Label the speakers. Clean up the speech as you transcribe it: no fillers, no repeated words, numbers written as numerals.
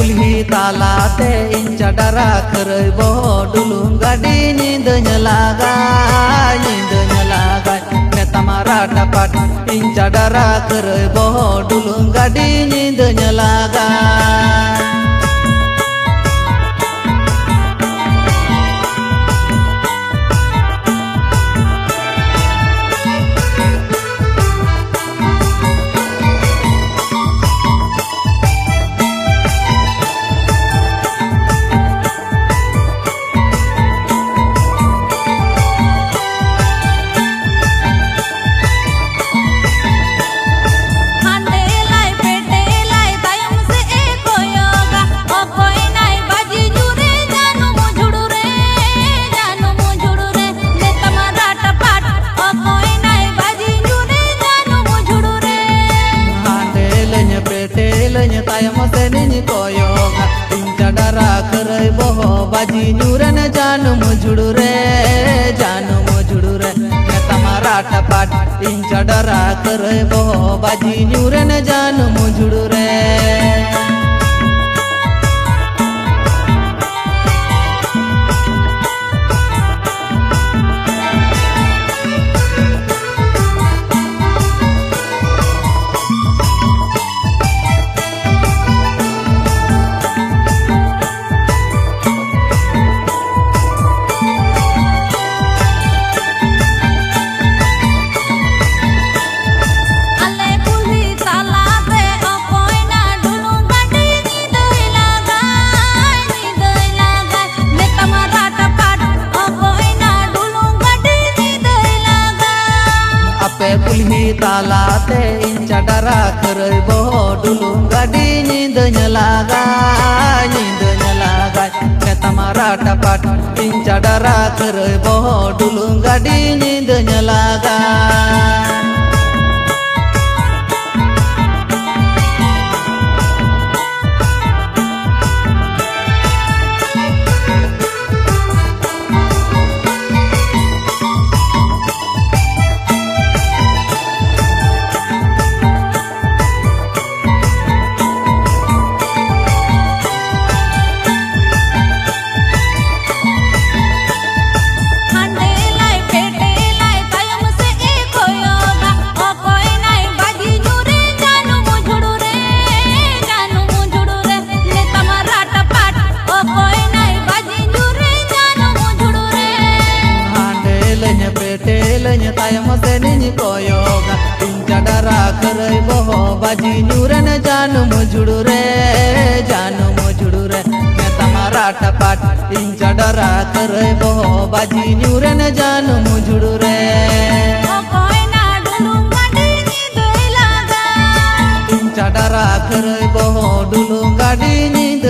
Speaker 1: कुल्ही तालाते इन चडरा खरई बो डुलुम गाड़ी नींद लागा मैं तमारा टपट इन चडरा खरई बो डुलुम गाड़ी नींद लागा tayam seni koyoga inca dara kerai boho baji nyuran janu mujudure tamara tapat inca dara kerai boho baji nyuran janu mujudure कुल्ही तालाते इन चडरा खरई बो डुलुम गाड़ी नींद लागा मैं तमारा टपट इन चडरा खरई बो डुलुम गाड़ी नींद लागा tayam seni koyoga inca dara kerai boho baji nyuran janu mujudure मैं तमारा टपट इंca dara kerai boho baji nyuran janu mujudure inca dara kerai boho dulum gadi नींद